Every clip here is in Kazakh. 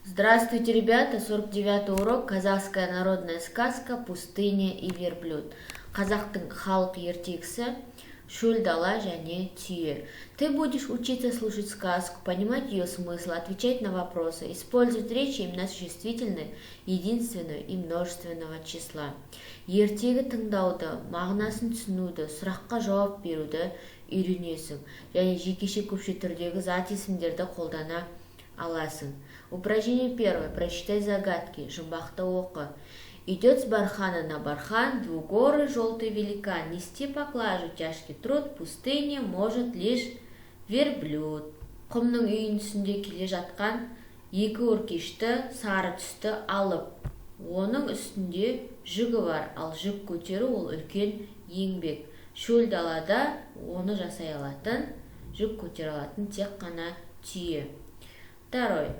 Здравствуйте, ребята! 49-й урок «Казахская народная сказка «Пустыня и верблюд». Қазақтың халық ертегісі «Шөл дала және түйе». Ты будешь учиться слушать сказку, понимать ее смысл, отвечать на вопросы, использовать речь именно существительные, единственного и множественного числа. Ертегі тыңдауды, мағынасын түсінуді, сұраққа жауап беруді үйренесің, және жекеше көпше түрдегі зат есімдерді қолдана аласың. Упражнение первое. Прочитай загадки. Жұмбақты оқы. Идет с бархана на бархан двугорый желтый великан. Нести поклажу тяжкий труд пустыне может лишь верблюд. Құмның үйіндісінде келе жатқан екі өркешті сары түсті алып. Оның үстінде жүгі бар, ал жүк көтеру ол үлкен еңбек. Шөл далада оны жасай алатын, жүк көтере алатын тек қана түйе. Второй.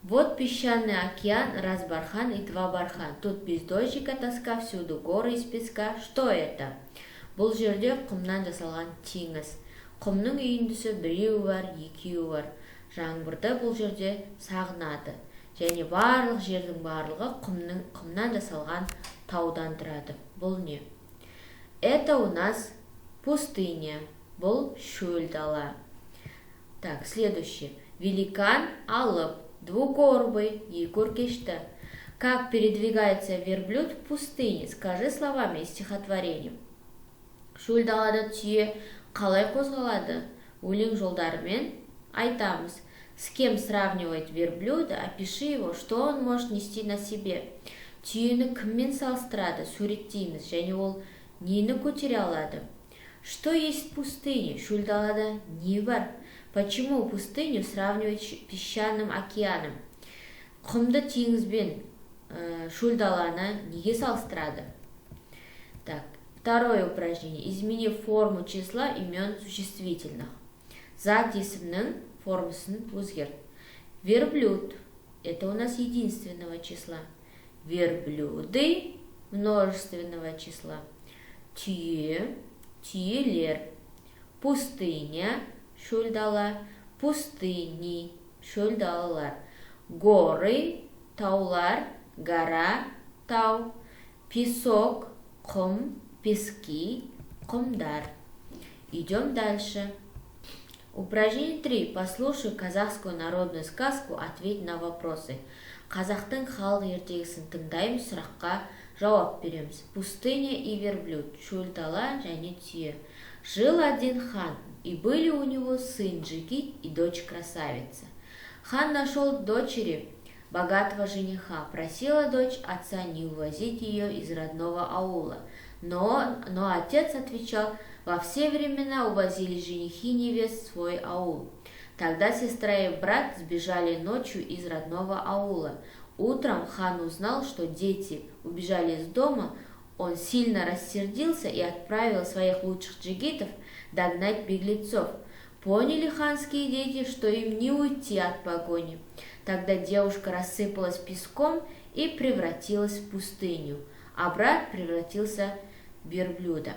Вот песчаный океан, раз бархан и два бархан. Тут без дождика тоска, всюду горы из песка. Что это? Бұл жерде құмнан жасалған теңіз. Құмның үйіндісі біреуі бар, екеуі бар. Жаңбырды бұл жерде сағынады. Және барлық жердің барлығы құмнан жасалған таудан тұрады. Бұл не? Это у нас пустыня. Бұл шөл дала. Так, следующее. Великан алып. Двугорбый, екөркешті. Как передвигается верблюд в пустыне? Скажи словами из стихотворения. Шөл далада түйе қалай қозғалады? Өлең жолдарымен айтамыз. С кем сравнивает верблюда? Опиши его, что он может нести на себе. Түйені кіммен салыстырады? Суреттейміз, және ол нені көтере алады? Что есть в пустыне? Шөл далада не бар? Почему пустыню сравнивать с песчаным океаном? Құмды теңізбен шөл даланы неге салыстырады? Так, второе упражнение. Измени форму числа имен существительных. Зат есімнің формасын өзгерт. Верблюд. Это у нас единственного числа. Верблюды множественного числа. Түйе, түйелер. Пустыня. Шөл дала, пустыни, шөл далалар. Горы, таулар, гора, тау. Песок, құм, пески, құмдар. Идем дальше. Упражнение 3. Послушай казахскую народную сказку, ответь на вопросы. Қазақтың халық ертегісін тыңдаймыз, сұраққа жауап береміз. Пустыня и верблюд, шөл дала және түйе. Жил один хан, и были у него сын Джигит и дочь красавица. Хан нашел дочери богатого жениха, просила дочь отца не увозить ее из родного аула. Но отец отвечал, во все времена увозили женихи невест в свой аул. Тогда сестра и брат сбежали ночью из родного аула. Утром хан узнал, что дети убежали из дома. Он сильно рассердился и отправил своих лучших джигитов догнать беглецов. Поняли ханские дети, что им не уйти от погони. Тогда девушка рассыпалась песком и превратилась в пустыню, а брат превратился в верблюда.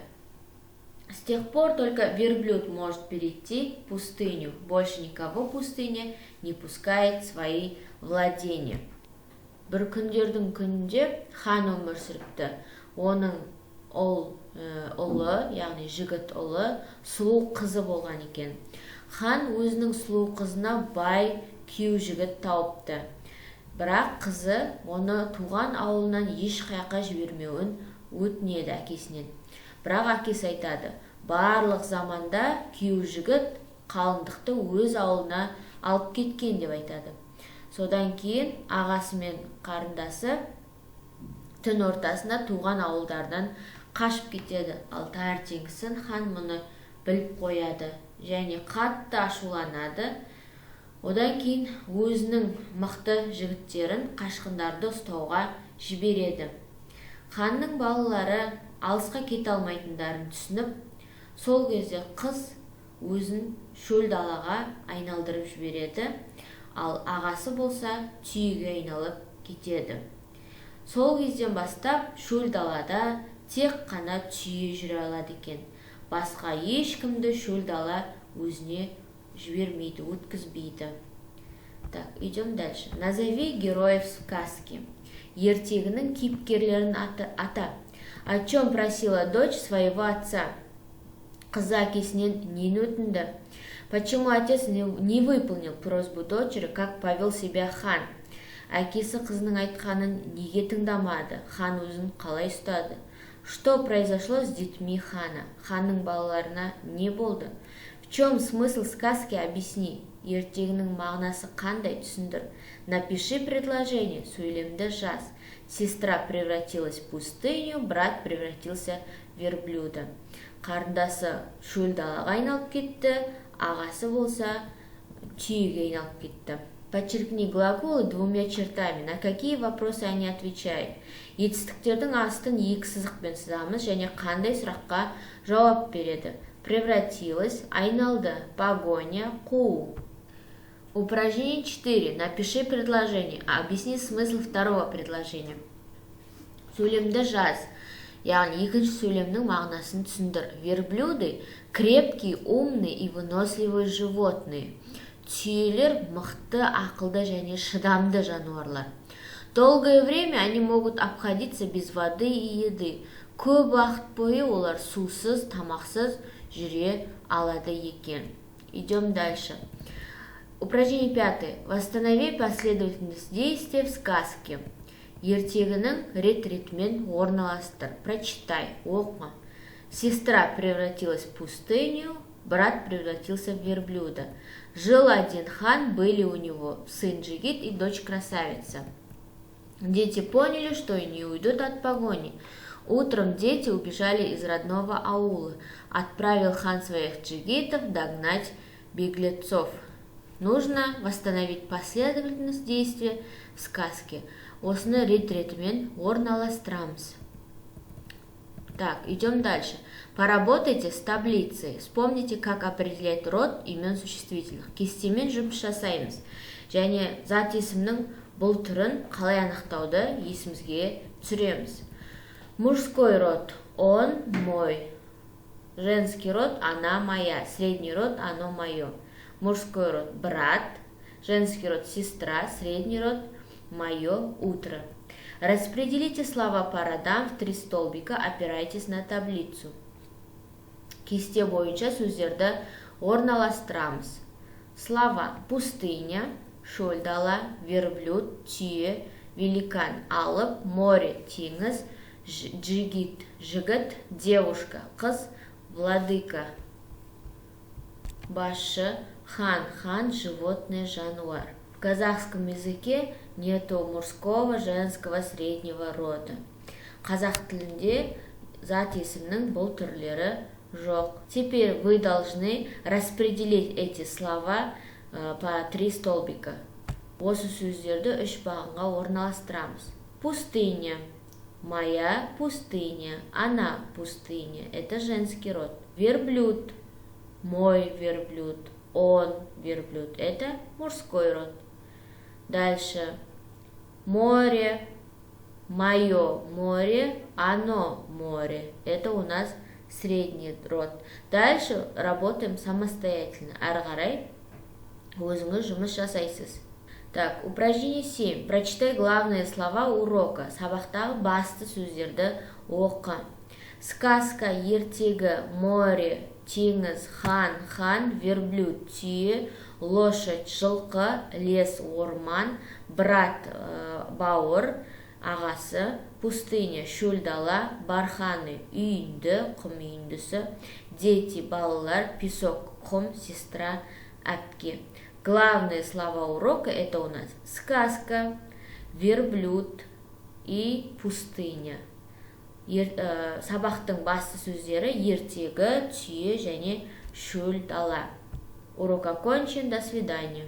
С тех пор только верблюд может перейти в пустыню. Больше никого пустыня не пускает в свои владения. Бір күндердің күнінде хан өмір сүріпті. Оның ұлы, яғни жігіт ұлы, сұлу қызы болған екен. Хан өзінің сұлу қызына бай күйеу жігіт тауыпты. Бірақ қызы оны туған ауылынан еш қайыққа жібермеуін өтінеді әкесінен. Бірақ әкесі айтады, барлық заманда күйеу жігіт қалыңдықты өз ауылына алып кеткен деп айтады. Содан кейін ағасы мен қарындасы түн ортасында туған ауылдардан қашып кетеді. Ал таңертеңгісін хан мұны біліп қояды және қатты ашуланады. Одан кейін өзінің мықты жігіттерін қашқындарды ұстауға жібереді. Ханның балалары алысқа кете алмайтындарын түсініп, сол кезде қыз өзін шөл далаға айналдырып жібереді. Ал ағасы болса түйеге айналып кетеді. Сол кезден бастап шөл далада тек қана түйе жүре алады екен. Басқа ешкімді шөл дала өзіне жібермейді, өткізбейді. Так, идем дальше. Назови героев сказки. Ертегінің кейіпкерлерін ата. О чем просила дочь своего отца? Қыз әкесінен нені өтінді? Почему отец не выполнил просьбу дочери, как повел себя хан? Әкесі қызының айтқанын неге тыңдамады? Хан өзін қалай ұстады? Что произошло с детьми хана? Ханның балаларына не болды? В чем смысл сказки, объясни? Ертегінің мағынасы қандай, түсіндір? Напиши предложение, сөйлемді жаз. Сестра превратилась в пустыню, брат превратился в верблюда. Қарындасы шөл далаға айналып кетті, ағасы болса түйеге айналып кетті. Подчеркни глаголы двумя чертами. На какие вопросы они отвечают? Етістіктердің астын екі сызықпен сызамыз және қандай сұраққа жауап береді? Превратилась, айналды, погоня, қуу. Упражнение 4. Напиши предложение. Объясни смысл второго предложения. Сөйлемді жаз. Яғни екінші сөйлемнің мағынасын түсіндір. Верблюды – крепкие, умные и выносливые животные. Түйелер мықты, ақылды және шыдамды жануарлар. Долгое время они могут обходиться без воды и еды. Көп уақыт бойы олар сусыз, тамақсыз жүре алады екен. Идем дальше. Упражнение 5. Восстанови последовательность действия в сказке. Ертегінің рет-ретмен орналастыр. Прочитай, оқы. Сестра превратилась в пустыню, брат превратился в верблюда. Жил один хан, были у него сын Джигит и дочь красавица. Дети поняли, что и не уйдут от погони. Утром дети убежали из родного аула. Отправил хан своих джигитов догнать беглецов. Нужно восстановить последовательность действия в сказке. Осыны рет-ретмен орналастырамыз. Так, идем дальше. Поработайте с таблицей. Вспомните, как определять род имен существительных. Кестемен жұмыс жасаймыз. Және зат есімнің бұл түрін қалай анықтауды есімізге түсіреміз. Мужской род – он, мой. Женский род – она, моя. Средний род – оно, мое. Мужской род – брат. Женский род – сестра. Средний род – мое, утро. Распределите слова по родам в 3 столбика, опирайтесь на таблицу. Кесте бойынша сөздерді орналастырамыз. Слова: пустыня, шөл дала, верблюд, түйе, великан, алып, море, теңіз, джигит, жігіт, девушка, қыз, владыка, басшы, хан, животное, жануар. В казахском языке нету мужского, женского, среднего рода. Қазақ тілінде зат есімнің бұл түрлері жоқ. Теперь вы должны распределить эти слова по 3 столбика. Осы сөздерді 3 бағанға орналастырамыз. Пустыня. Моя пустыня. Она пустыня. Это женский род. Верблюд. Мой верблюд. Он верблюд. Это мужской род. Дальше. Море. Мое море. Оно море. Это у нас средний род. Дальше работаем самостоятельно. Ары қарай өзіңіз жұмыс жасайсыз. Так, упражнение 7. Прочитай главные слова урока. Сабақтағы басты сөздерді оқы. Сказка, ертегі, море, теңіз, хан, верблюд, түйе, лошадь, жылқы, лес, орман, брат, бауыр, ағасы, пустыня, шөл дала, барханы, үйінді, құм үйіндісі, дети, балалар, песок, құм, сестра, әпке. Главные слова урока это у нас сказка, верблюд и пустыня. Сабақтың басты сөздері ертегі, түйе және шөл дала. Урок окончен, до свидания.